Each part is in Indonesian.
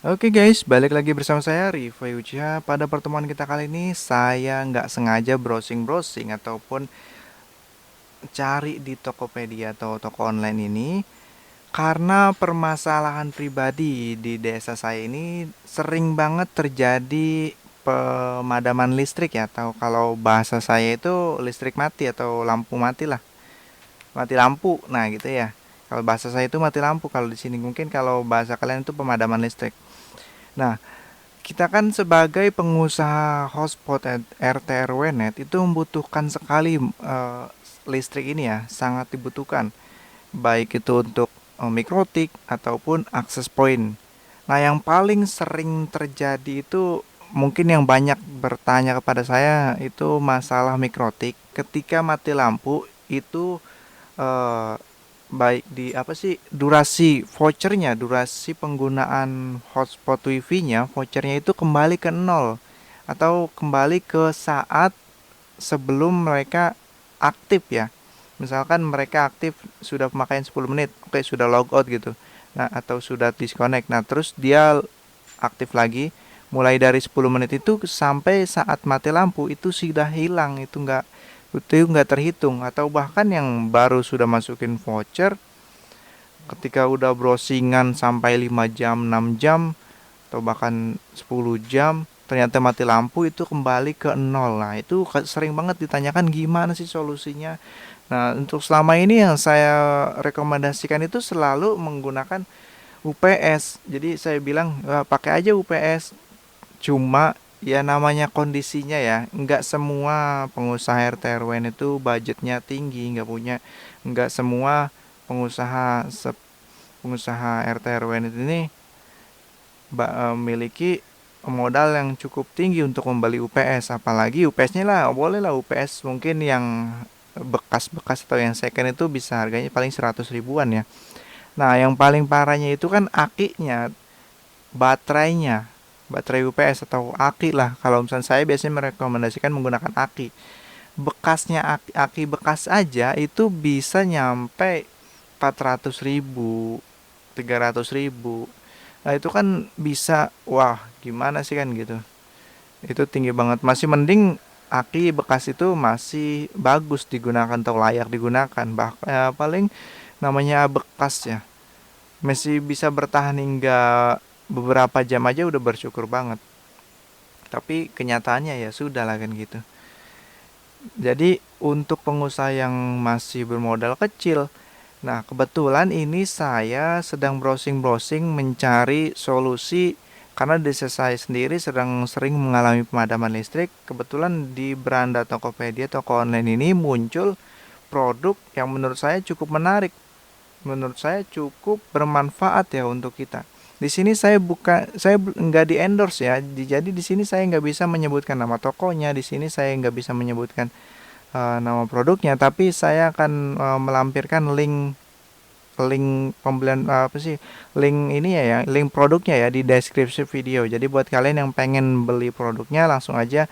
Oke guys, balik lagi bersama saya Riva Yucha. Pada pertemuan kita kali ini saya nggak sengaja browsing-browsing ataupun cari di Tokopedia atau toko online ini karena permasalahan pribadi di desa saya ini sering banget terjadi pemadaman listrik ya, atau kalau bahasa saya itu listrik mati atau lampu mati lah, mati lampu. Nah gitu ya. Kalau bahasa saya itu mati lampu, kalau di sini mungkin kalau bahasa kalian itu pemadaman listrik. Nah, kita kan sebagai pengusaha hotspot RT RW net itu membutuhkan sekali listrik ini ya, sangat dibutuhkan. Baik itu untuk mikrotik ataupun akses point. Nah, yang paling sering terjadi itu mungkin yang banyak bertanya kepada saya itu masalah mikrotik. Ketika mati lampu itu eh, baik di apa sih durasi vouchernya, durasi penggunaan hotspot wifi-nya, vouchernya itu kembali ke nol atau kembali ke saat sebelum mereka aktif ya. Misalkan mereka aktif sudah pemakaian 10 menit, oke sudah logout gitu. Nah, atau sudah disconnect. Nah, terus dia aktif lagi mulai dari 10 menit itu sampai saat mati lampu itu sudah hilang, itu nggak terhitung. Atau bahkan yang baru sudah masukin voucher ketika udah browsingan sampai 5 jam 6 jam atau bahkan 10 jam ternyata mati lampu itu kembali ke nol. Nah itu sering banget ditanyakan gimana sih solusinya. Nah untuk selama ini yang saya rekomendasikan itu selalu menggunakan UPS. Jadi saya bilang pakai aja UPS. Cuma ya namanya kondisinya ya, nggak semua pengusaha RT RW itu budgetnya tinggi, nggak semua pengusaha pengusaha RT RW ini memiliki modal yang cukup tinggi untuk membeli UPS. Apalagi UPS-nya lah, boleh lah UPS mungkin yang bekas-bekas atau yang second itu bisa harganya paling 100 ribuan ya. Nah yang paling parahnya itu kan akinya, baterainya, baterai UPS atau aki lah. Kalau misalnya saya biasanya merekomendasikan menggunakan aki. Bekasnya aki bekas aja itu bisa nyampe 400 ribu, 300 ribu. Nah itu kan bisa, wah gimana sih kan gitu. Itu tinggi banget. Masih mending aki bekas itu masih bagus digunakan atau layak digunakan. Paling namanya bekas ya. Masih bisa bertahan hingga beberapa jam aja udah bersyukur banget. Tapi kenyataannya ya sudah lah kan gitu. Jadi untuk pengusaha yang masih bermodal kecil, nah kebetulan ini saya sedang browsing-browsing mencari solusi karena desa saya sendiri sedang sering mengalami pemadaman listrik. Kebetulan di beranda Tokopedia, toko online ini muncul produk yang menurut saya cukup menarik, menurut saya cukup bermanfaat ya untuk kita. Di sini saya nggak di endorse ya. Jadi di sini saya nggak bisa menyebutkan nama tokonya, di sini saya nggak bisa menyebutkan nama produknya, tapi saya akan melampirkan link link pembelian apa sih link ini ya, link produknya ya di deskripsi video. Jadi buat kalian yang pengen beli produknya langsung aja,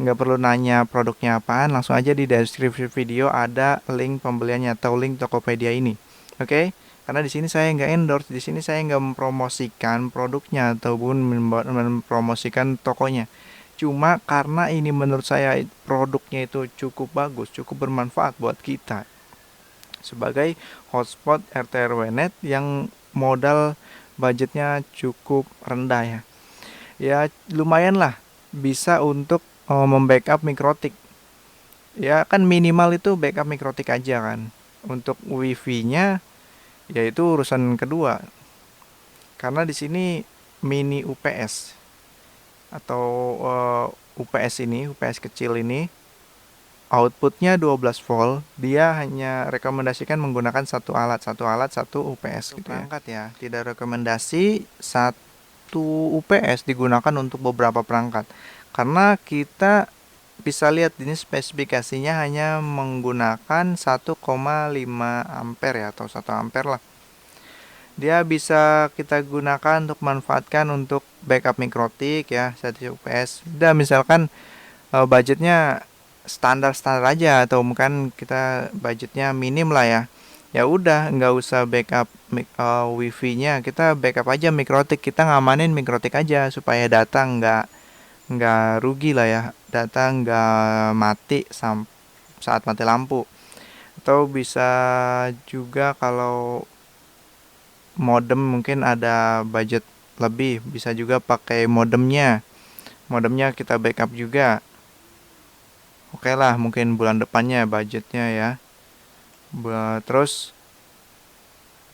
nggak perlu nanya produknya apaan, langsung aja di deskripsi video ada link pembeliannya atau link Tokopedia ini. Oke, karena di sini saya nggak endorse, di sini saya nggak mempromosikan produknya ataupun mempromosikan tokonya. Cuma karena ini menurut saya produknya itu cukup bagus, cukup bermanfaat buat kita sebagai hotspot RT RW net yang modal budgetnya cukup rendah ya. Ya lumayan lah bisa untuk membackup mikrotik. Ya kan minimal itu backup mikrotik aja kan. Untuk wifi-nya yaitu urusan kedua. Karena di sini mini UPS atau UPS ini, UPS kecil ini outputnya 12 volt, dia hanya rekomendasikan menggunakan satu alat satu UPS gitu ya. Perangkat ya, tidak rekomendasi satu UPS digunakan untuk beberapa perangkat. Karena kita bisa lihat ini spesifikasinya hanya menggunakan 1,5 ampere ya, atau 1 ampere lah. Dia bisa kita gunakan untuk manfaatkan untuk backup mikrotik ya, satu UPS. Dan misalkan budgetnya standar-standar aja atau mungkin kita budgetnya minim lah ya, ya udah nggak usah backup wifi-nya, kita backup aja Mikrotik, kita ngamanin Mikrotik aja supaya data nggak rugi lah ya, data nggak mati saat mati lampu. Atau bisa juga kalau modem mungkin ada budget lebih, bisa juga pakai modemnya kita backup juga. Oke lah, mungkin bulan depannya budgetnya ya. Terus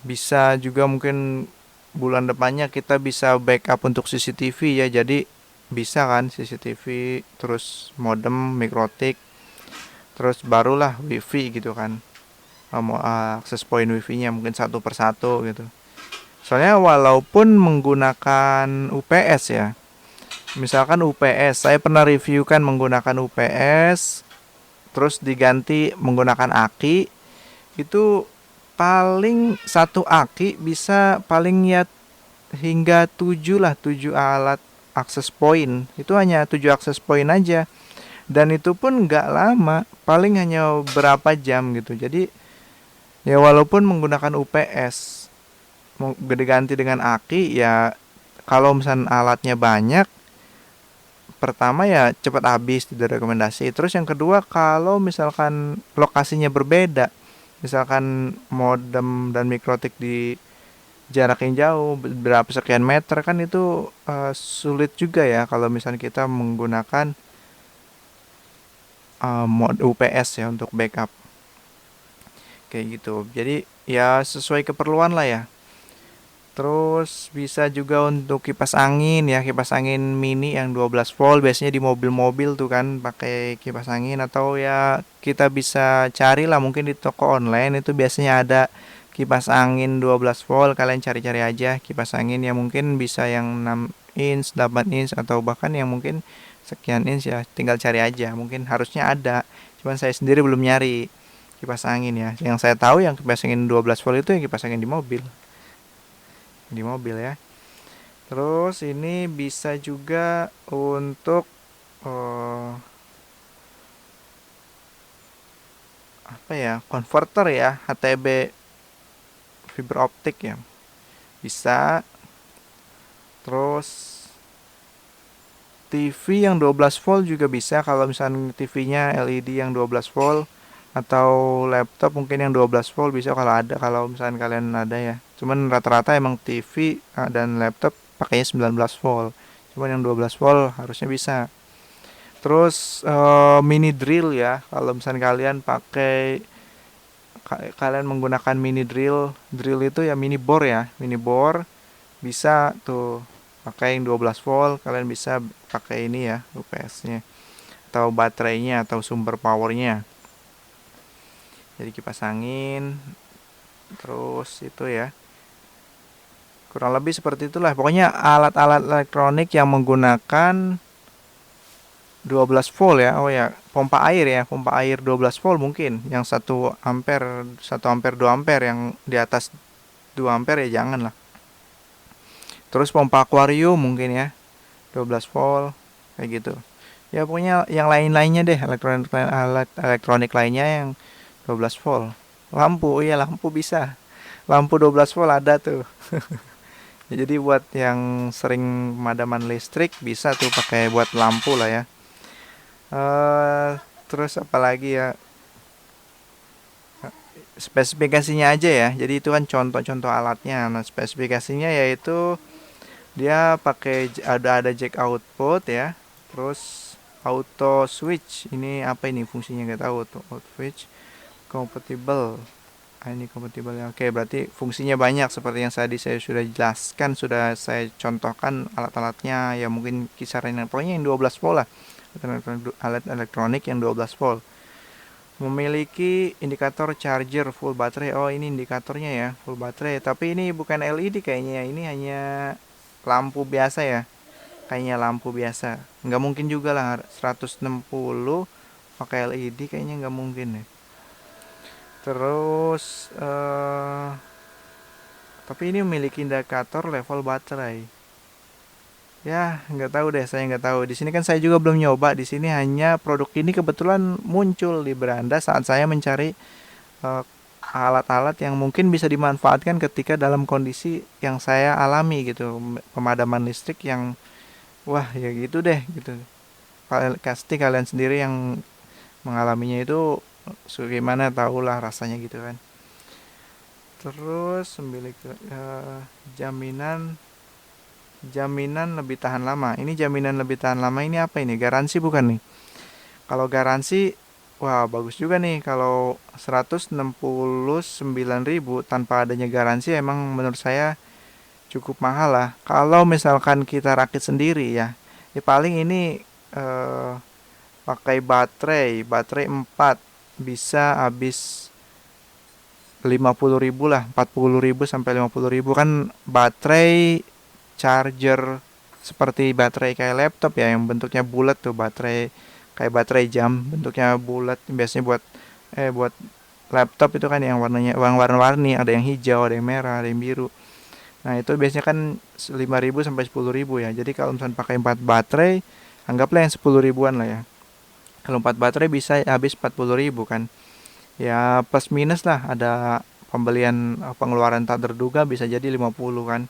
bisa juga mungkin bulan depannya kita bisa backup untuk CCTV ya, jadi bisa kan CCTV, terus modem Mikrotik, terus barulah wifi gitu kan. Mau akses point wifi-nya mungkin satu persatu gitu. Soalnya walaupun menggunakan UPS ya, misalkan UPS, saya pernah review kan menggunakan UPS, terus diganti menggunakan aki, itu paling satu aki bisa paling ya hingga 7 lah, 7 alat akses point. Itu hanya 7 akses point aja. Dan itu pun nggak lama, paling hanya berapa jam gitu. Jadi ya walaupun menggunakan UPS, mau diganti dengan aki ya, kalau misalnya alatnya banyak, pertama ya cepat habis, tidak rekomendasi. Terus yang kedua, kalau misalkan lokasinya berbeda, misalkan modem dan Mikrotik di jarak yang jauh berapa sekian meter, kan itu sulit juga ya kalau misalnya kita menggunakan mode UPS ya untuk backup kayak gitu. Jadi ya sesuai keperluan lah ya. Terus bisa juga untuk kipas angin ya, kipas angin mini yang 12 volt, biasanya di mobil-mobil tuh kan pakai kipas angin. Atau ya kita bisa cari lah mungkin di toko online itu biasanya ada kipas angin 12 volt, kalian cari-cari aja kipas angin yang mungkin bisa yang 6 inch, 8 inch, atau bahkan yang mungkin sekian inch ya, tinggal cari aja, mungkin harusnya ada. Cuman saya sendiri belum nyari kipas angin ya. Yang saya tahu yang kipas angin 12 volt itu yang kipas angin di mobil ya. Terus ini bisa juga untuk apa ya, converter ya, HTB fiber optik ya, bisa. Terus TV yang 12 volt juga bisa kalau misalnya TV-nya LED yang 12 volt, atau laptop mungkin yang 12 volt bisa kalau misalnya kalian ada ya. Cuman rata-rata emang TV dan laptop pakainya 19 volt. Cuman yang 12 volt harusnya bisa. Terus mini drill ya. Kalau misalnya kalian menggunakan mini drill, drill itu ya mini bore ya. Mini bore bisa tuh pakai yang 12 volt, kalian bisa pakai ini ya UPS-nya atau baterainya atau sumber powernya. Jadi kipas angin, terus itu ya, kurang lebih seperti itulah. Pokoknya alat-alat elektronik yang menggunakan 12 volt ya. Oh ya, pompa air 12 volt mungkin. Yang 1 ampere, 1 ampere, 2 ampere, yang di atas 2 ampere ya jangan lah. Terus pompa akuarium mungkin ya, 12 volt kayak gitu. Ya pokoknya yang lain-lainnya deh, alat elektronik lainnya yang 12 volt. Lampu, iya lampu bisa. Lampu 12 volt ada tuh. Jadi buat yang sering pemadaman listrik bisa tuh pakai buat lampu lah ya. Terus apalagi ya, spesifikasinya aja ya. Jadi itu kan contoh-contoh alatnya. Nah, spesifikasinya yaitu dia pakai ada jack output ya. Terus auto switch. Ini apa ini fungsinya nggak tahu tuh. Auto switch compatible. Ini kompatibel ya. Oke, berarti fungsinya banyak seperti yang tadi saya sudah jelaskan, sudah saya contohkan alat-alatnya ya, mungkin kisaran yang pokoknya yang 12 volt lah. Alat elektronik yang 12 volt. Memiliki indikator charger full baterai. Oh, ini indikatornya ya, full baterai. Tapi ini bukan LED kayaknya. Ini hanya lampu biasa ya. Kayaknya lampu biasa. Nggak mungkin juga lah 160 pakai LED, kayaknya nggak mungkin ya. Terus tapi ini memiliki indikator level baterai. Ya, nggak tahu deh, saya nggak tahu. Di sini kan saya juga belum nyoba. Di sini hanya produk ini kebetulan muncul di beranda saat saya mencari uh, alat-alat yang mungkin bisa dimanfaatkan ketika dalam kondisi yang saya alami gitu, pemadaman listrik yang wah ya gitu deh gitu. Pasti kalian sendiri yang mengalaminya itu gimana tahulah rasanya gitu kan. Terus jaminan jaminan lebih tahan lama. Ini jaminan lebih tahan lama ini apa ini? Garansi bukan nih? Kalau garansi, wah bagus juga nih. Kalau 169.000 tanpa adanya garansi emang menurut saya cukup mahal lah. Kalau misalkan kita rakit sendiri ya, ya paling ini eh, pakai baterai 4 bisa habis 50.000 lah, 40.000 sampai 50.000 kan baterai charger seperti baterai kayak laptop ya yang bentuknya bulat tuh, baterai kayak baterai jam bentuknya bulat biasanya buat laptop itu kan yang warnanya warna-warni, ada yang hijau, ada yang merah, ada yang biru. Nah, itu biasanya kan 5.000 sampai 10.000 ya. Jadi kalau misalnya pakai 4 baterai, anggaplah yang 10 ribuan lah ya. Kalau 4 baterai bisa habis 40.000 kan. Ya plus minus lah, ada pembelian pengeluaran tak terduga bisa jadi 50 kan.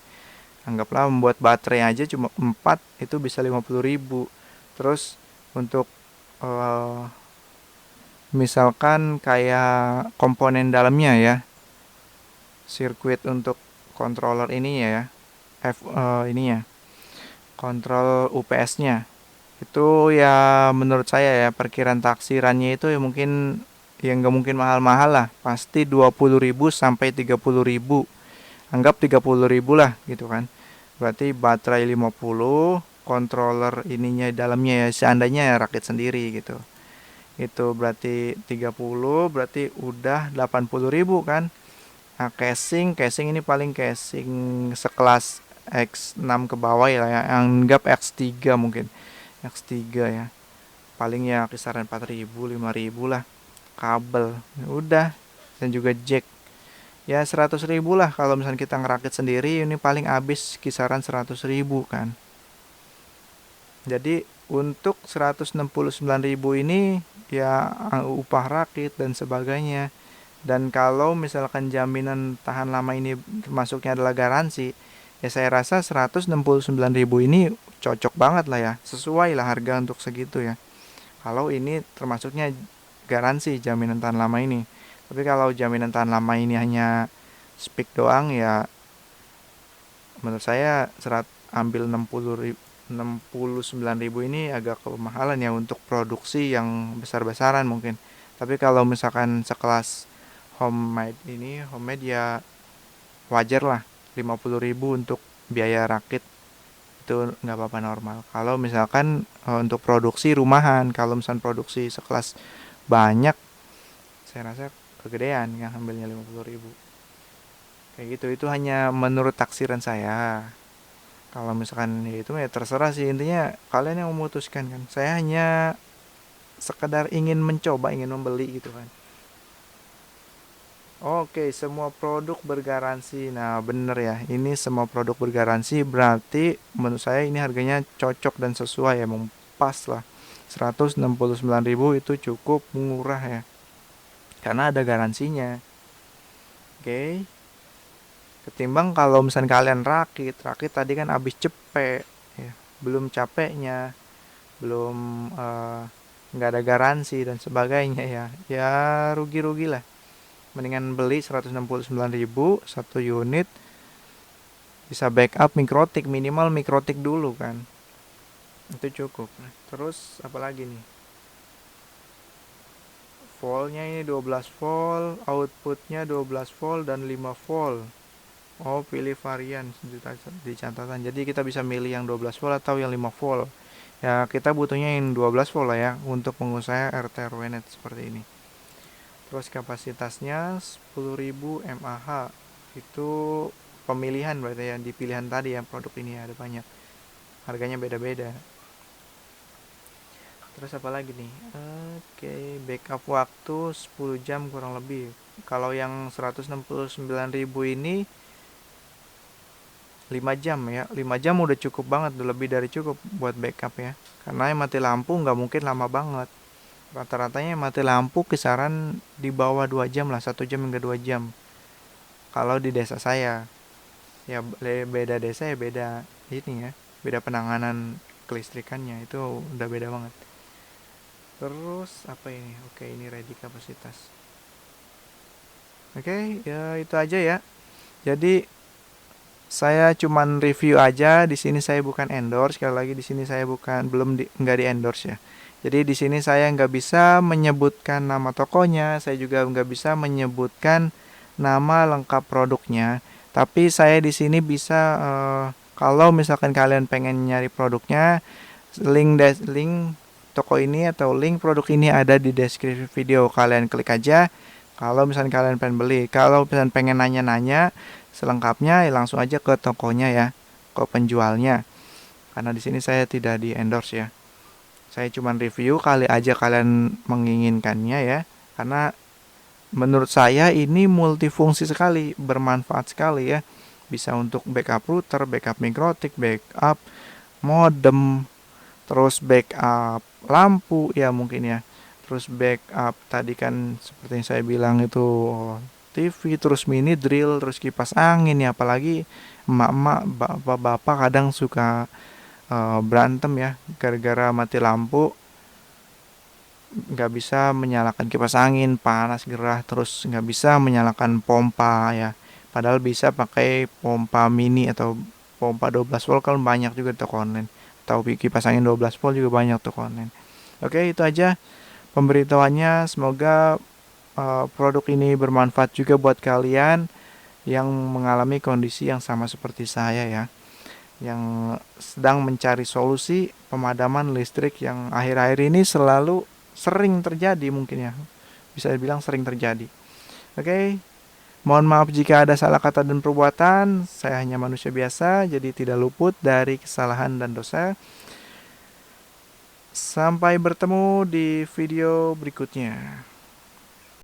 Anggaplah membuat baterai aja cuma 4 itu bisa 50.000. Terus untuk eh, misalkan kayak komponen dalamnya ya, sirkuit untuk controller ini ya, ini ya, kontrol UPS-nya. Itu ya menurut saya ya perkiraan taksirannya itu ya mungkin ya nggak mungkin mahal-mahal lah. Pasti 20.000 sampai 30.000. Anggap 30.000 lah gitu kan. Berarti baterai 50, controller ininya dalamnya ya seandainya ya rakit sendiri gitu. Itu berarti 30, berarti udah 80.000 kan. Nah, casing ini paling casing sekelas X6 ke bawah ya, anggap X3 mungkin. X3 ya. Paling ya kisaran 4.000, 5.000 lah. Kabel, udah. Dan juga jack. Ya 100.000 lah kalau misalnya kita ngerakit sendiri ini paling habis kisaran 100.000 kan. Jadi untuk 169.000 ini ya upah rakit dan sebagainya. Dan kalau misalkan jaminan tahan lama ini termasuknya adalah garansi, ya saya rasa 169.000 ini cocok banget lah ya. Sesuai lah harga untuk segitu ya. Kalau ini termasuknya garansi jaminan tahan lama ini. Tapi kalau jaminan tahan lama ini hanya speak doang ya menurut saya ambil 69.000 ini agak kemahalan ya untuk produksi yang besar-besaran mungkin. Tapi kalau misalkan sekelas homemade ya wajar lah 50.000 untuk biaya rakit itu nggak apa-apa normal. Kalau misalkan untuk produksi rumahan, kalau misalkan produksi sekelas banyak, saya rasa kegedean ya ambilnya 50.000. Kayak gitu, itu hanya menurut taksiran saya. Kalau misalkan ya itu ya terserah sih, intinya kalian yang memutuskan kan. Saya hanya sekedar ingin mencoba, ingin membeli gitu kan. Oke, semua produk bergaransi. Nah, bener ya. Ini semua produk bergaransi berarti menurut saya ini harganya cocok dan sesuai, emang pas lah. 169.000 itu cukup murah ya. Karena ada garansinya. Oke. Ketimbang kalau misalnya kalian rakit tadi kan habis cepet ya. Belum capeknya, belum nggak ada garansi dan sebagainya ya. Ya rugi-rugi lah. Mendingan beli 169.000 satu unit, bisa backup mikrotik, minimal mikrotik dulu kan, itu cukup. Terus apalagi nih, voltnya ini 12 volt, outputnya 12 volt dan 5 volt. Oh, pilih varian di catatan, jadi kita bisa milih yang 12 volt atau yang 5 volt. Ya kita butuhnya yang 12 volt lah ya untuk pengusaha RT RW net seperti ini. Terus kapasitasnya 10.000 mAh. Itu pemilihan berarti ya, di pilihan tadi ya produk ini ada banyak. Harganya beda-beda. Terus apa lagi nih? Oke, backup waktu 10 jam kurang lebih. Kalau yang 169.000 ini 5 jam ya. 5 jam udah cukup banget, udah lebih dari cukup buat backup ya. Karena yang mati lampu nggak mungkin lama banget. Rata-ratanya mati lampu kisaran di bawah 2 jam lah, 1 jam hingga 2 jam. Kalau di desa saya, ya beda desa ya beda ini ya, beda penanganan kelistrikannya itu udah beda banget. Terus apa ini? Oke, ini ready kapasitas. Oke, ya itu aja ya. Jadi saya cuman review aja. Di sini saya bukan endorse. Sekali lagi di sini saya bukan nggak di endorse ya. Jadi di sini saya nggak bisa menyebutkan nama tokonya. Saya juga nggak bisa menyebutkan nama lengkap produknya. Tapi saya di sini bisa kalau misalkan kalian pengen nyari produknya, link toko ini atau link produk ini ada di deskripsi video. Kalian klik aja. Kalau misalkan kalian pengen beli, kalau misalkan pengen nanya-nanya selengkapnya, ya langsung aja ke tokonya ya, ke penjualnya. Karena di sini saya tidak di endorse ya. Saya cuma review, kali aja kalian menginginkannya ya. Karena menurut saya ini multifungsi sekali, bermanfaat sekali ya. Bisa untuk backup router, backup mikrotik, backup modem, terus backup lampu ya mungkin ya. Terus backup tadi kan seperti yang saya bilang itu TV, terus mini drill, terus kipas angin ya, apalagi emak-emak, bapak-bapak kadang suka berantem ya gara-gara mati lampu, nggak bisa menyalakan kipas angin, panas gerah, terus nggak bisa menyalakan pompa ya, padahal bisa pakai pompa mini atau pompa 12 volt, kan banyak juga toko online, atau kipas angin 12 volt juga banyak toko online. Oke, itu aja pemberitahuannya. Semoga produk ini bermanfaat juga buat kalian yang mengalami kondisi yang sama seperti saya ya, yang sedang mencari solusi pemadaman listrik yang akhir-akhir ini selalu sering terjadi, mungkin ya bisa dibilang sering terjadi. Oke, mohon maaf jika ada salah kata dan perbuatan. Saya hanya manusia biasa, jadi tidak luput dari kesalahan dan dosa. Sampai bertemu di video berikutnya.